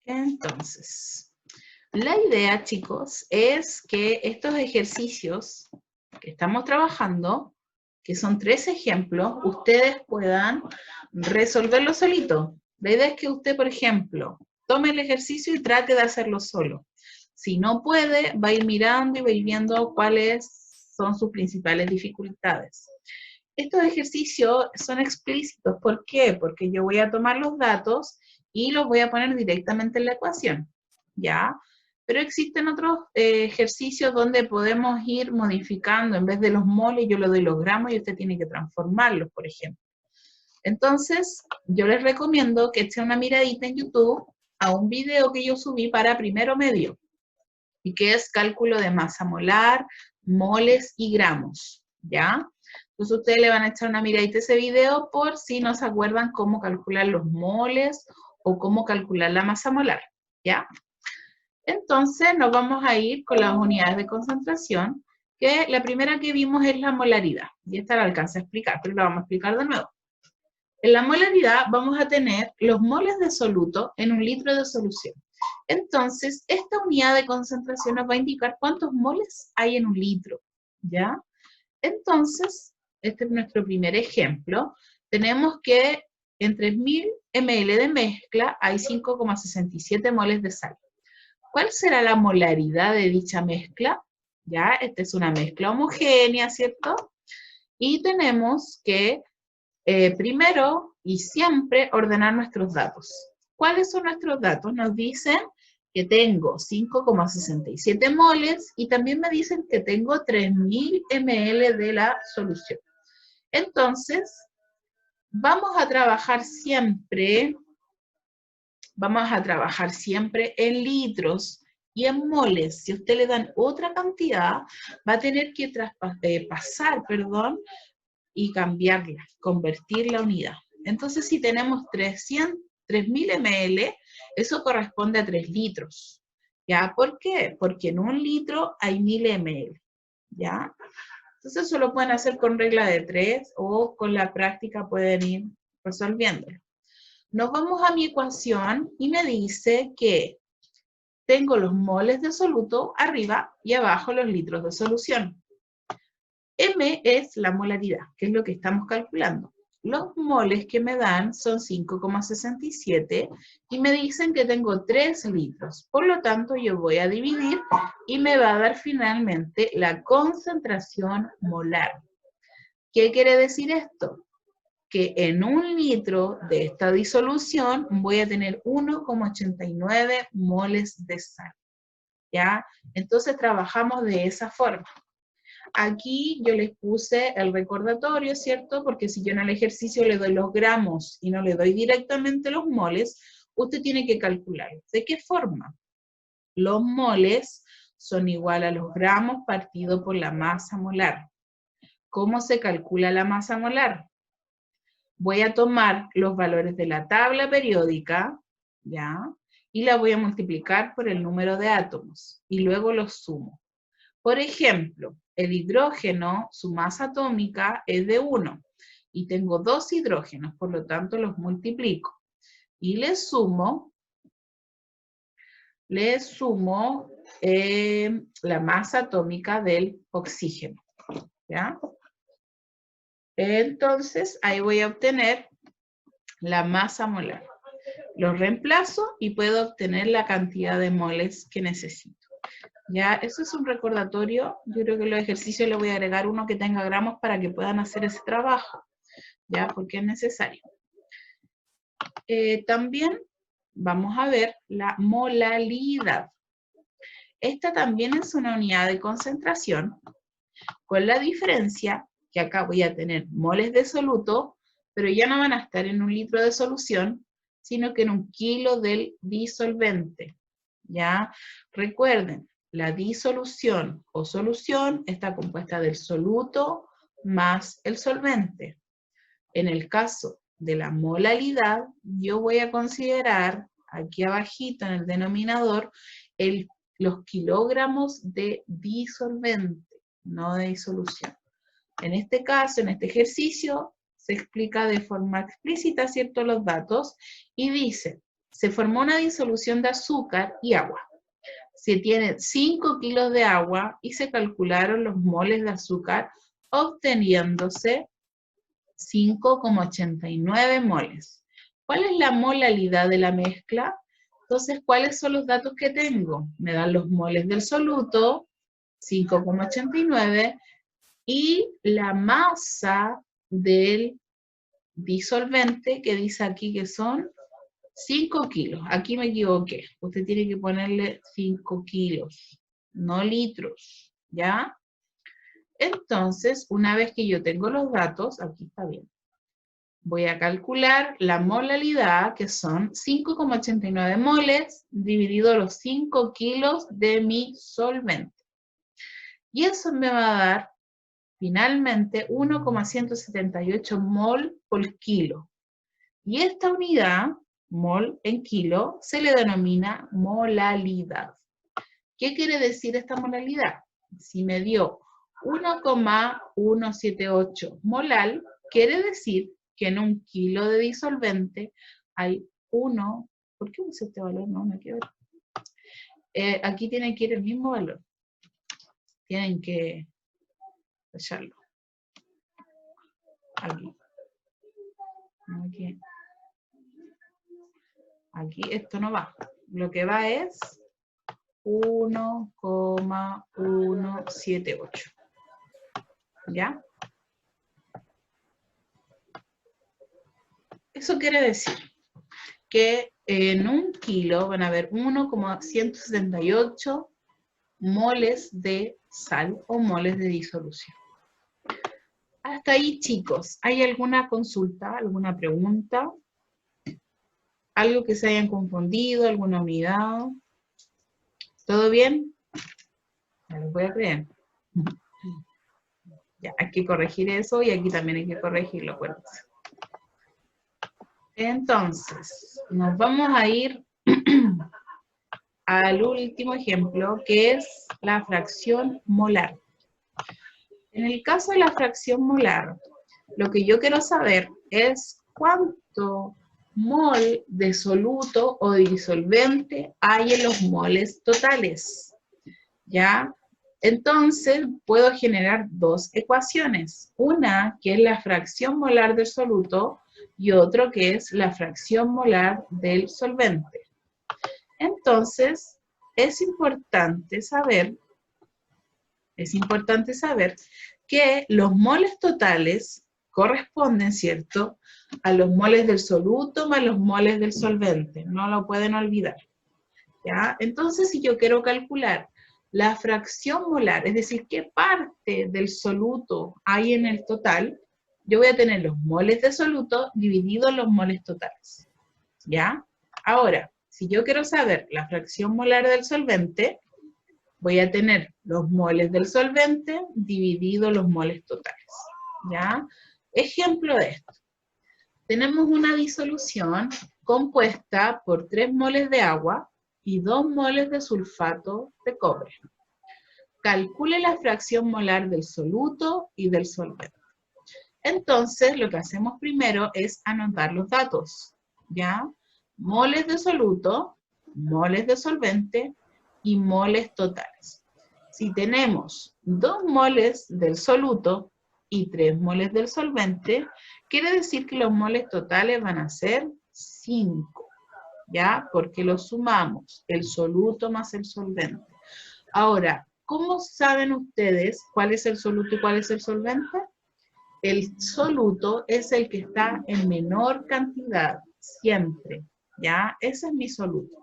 Entonces, la idea, chicos, es que estos ejercicios que estamos trabajando, que son 3 ejemplos, ustedes puedan resolverlo solito. La idea es que usted, por ejemplo, tome el ejercicio y trate de hacerlo solo. Si no puede, va a ir mirando y va a ir viendo cuáles son sus principales dificultades. Estos ejercicios son explícitos. ¿Por qué? Porque yo voy a tomar los datos y los voy a poner directamente en la ecuación, ¿ya? Pero existen otros ejercicios donde podemos ir modificando, en vez de los moles, yo le doy los gramos y usted tiene que transformarlos, por ejemplo. Entonces, yo les recomiendo que echen una miradita en YouTube a un video que yo subí para primero medio, y que es cálculo de masa molar, moles y gramos, ¿ya? Entonces ustedes le van a echar una miradita a ese video por si no se acuerdan cómo calcular los moles o cómo calcular la masa molar, ¿ya? Entonces nos vamos a ir con las unidades de concentración, que la primera que vimos es la molaridad, y esta la alcancé a explicar, pero la vamos a explicar de nuevo. En la molaridad vamos a tener los moles de soluto en un litro de solución. Entonces, esta unidad de concentración nos va a indicar cuántos moles hay en un litro, ¿ya? Entonces, este es nuestro primer ejemplo. Tenemos que en 3000 ml de mezcla hay 5,67 moles de sal. ¿Cuál será la molaridad de dicha mezcla? ¿Ya? Esta es una mezcla homogénea, ¿cierto? Y tenemos que primero y siempre ordenar nuestros datos. ¿Cuáles son nuestros datos? Nos dicen que tengo 5,67 moles y también me dicen que tengo 3000 ml de la solución. Entonces, vamos a trabajar siempre en litros y en moles. Si a usted le dan otra cantidad, va a tener que pasar, y cambiarla, convertir la unidad. Entonces, si tenemos 3000 ml, eso corresponde a 3 litros. ¿Ya? ¿Por qué? Porque en un litro hay 1000 ml. ¿Ya? Entonces, eso lo pueden hacer con regla de 3 o con la práctica pueden ir resolviéndolo. Nos vamos a mi ecuación y me dice que tengo los moles de soluto arriba y abajo los litros de solución. M es la molaridad, que es lo que estamos calculando. Los moles que me dan son 5,67 y me dicen que tengo 3 litros. Por lo tanto, yo voy a dividir y me va a dar finalmente la concentración molar. ¿Qué quiere decir esto? Que en un litro de esta disolución voy a tener 1,89 moles de sal. ¿Ya? Entonces trabajamos de esa forma. Aquí yo les puse el recordatorio, ¿cierto? Porque si yo en el ejercicio le doy los gramos y no le doy directamente los moles, usted tiene que calcular. ¿De qué forma? Los moles son igual a los gramos partido por la masa molar. ¿Cómo se calcula la masa molar? Voy a tomar los valores de la tabla periódica, ¿ya? Y la voy a multiplicar por el número de átomos, y luego los sumo. Por ejemplo, el hidrógeno, su masa atómica es de 1, y tengo 2 hidrógenos, por lo tanto los multiplico. Y le sumo la masa atómica del oxígeno, ¿ya? Entonces, ahí voy a obtener la masa molar. Lo reemplazo y puedo obtener la cantidad de moles que necesito. Ya, eso es un recordatorio. Yo creo que en los ejercicios le voy a agregar uno que tenga gramos para que puedan hacer ese trabajo, ya, porque es necesario. También vamos a ver la molalidad. Esta también es una unidad de concentración, con la diferencia que acá voy a tener moles de soluto, pero ya no van a estar en un litro de solución, sino que en un kilo del disolvente. ¿Ya? Recuerden, la disolución o solución está compuesta del soluto más el solvente. En el caso de la molalidad, yo voy a considerar aquí abajito en el denominador los kilogramos de disolvente, no de disolución. En este caso, en este ejercicio, se explica de forma explícita, ¿cierto?, los datos y dice se formó una disolución de azúcar y agua. Se tienen 5 kilos de agua y se calcularon los moles de azúcar, obteniéndose 5,89 moles. ¿Cuál es la molalidad de la mezcla? Entonces, ¿cuáles son los datos que tengo? Me dan los moles del soluto, 5,89, y la masa del disolvente, que dice aquí que son 5 kilos. Aquí me equivoqué. Usted tiene que ponerle 5 kilos, no litros, ¿ya? Entonces, una vez que yo tengo los datos, aquí está bien, voy a calcular la molalidad, que son 5,89 moles, dividido los 5 kilos de mi solvente. Y eso me va a dar, finalmente, 1,178 mol por kilo. Y esta unidad, mol en kilo, se le denomina molalidad. ¿Qué quiere decir esta molalidad? Si me dio 1,178 molal, quiere decir que en un kilo de disolvente hay 1, ¿por qué usa este valor? No me quiero ver. Aquí tiene que ir el mismo valor. Tienen que echarlo. Aquí esto no va. Lo que va es 1,178. ¿Ya? Eso quiere decir que en un kilo van a haber 1,178 moles de sal o moles de disolución. Hasta ahí, chicos, ¿hay alguna consulta, alguna pregunta? ¿Algo que se hayan confundido, alguna unidad? ¿Todo bien? No les voy a creer. Ya, hay que corregir eso y aquí también hay que corregirlo, acuérdense. Entonces, nos vamos a ir al último ejemplo, que es la fracción molar. En el caso de la fracción molar, lo que yo quiero saber es cuánto mol de soluto o disolvente hay en los moles totales. ¿Ya? Entonces, puedo generar dos ecuaciones. Una, que es la fracción molar del soluto, y otro, que es la fracción molar del solvente. Entonces, es importante saber que los moles totales corresponden, ¿cierto?, a los moles del soluto más los moles del solvente. No lo pueden olvidar. ¿Ya? Entonces, si yo quiero calcular la fracción molar, es decir, qué parte del soluto hay en el total, yo voy a tener los moles de soluto divididos en los moles totales. ¿Ya? Ahora, si yo quiero saber la fracción molar del solvente, voy a tener los moles del solvente divididos los moles totales. ¿Ya? Ejemplo de esto. Tenemos una disolución compuesta por 3 moles de agua y 2 moles de sulfato de cobre. Calcule la fracción molar del soluto y del solvente. Entonces, lo que hacemos primero es anotar los datos, ¿ya? Moles de soluto, moles de solvente y moles totales. Si tenemos 2 moles del soluto y 3 moles del solvente, quiere decir que los moles totales van a ser 5, ¿ya? Porque los sumamos, el soluto más el solvente. Ahora, ¿cómo saben ustedes cuál es el soluto y cuál es el solvente? El soluto es el que está en menor cantidad, siempre, ¿ya? Ese es mi soluto.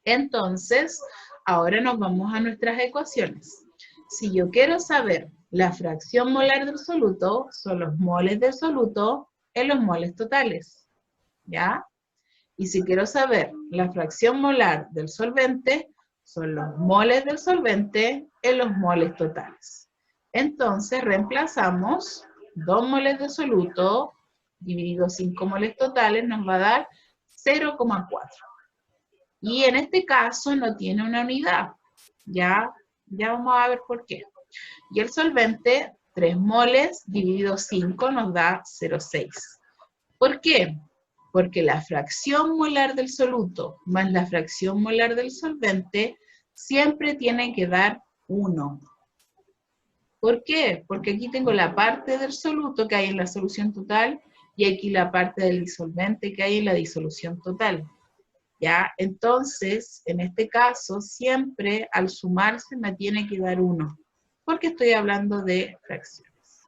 Entonces, ahora nos vamos a nuestras ecuaciones. Si yo quiero saber la fracción molar del soluto, son los moles del soluto en los moles totales, ¿ya? Y si quiero saber la fracción molar del solvente, son los moles del solvente en los moles totales. Entonces, reemplazamos 2 moles de soluto dividido 5 moles totales, nos va a dar 0,4. Y en este caso no tiene una unidad. Ya vamos a ver por qué. Y el solvente, 3 moles dividido 5 nos da 0,6. ¿Por qué? Porque la fracción molar del soluto más la fracción molar del solvente siempre tiene que dar 1. ¿Por qué? Porque aquí tengo la parte del soluto que hay en la solución total y aquí la parte del disolvente que hay en la disolución total. ¿Ya? Entonces, en este caso, siempre al sumarse me tiene que dar 1, porque estoy hablando de fracción.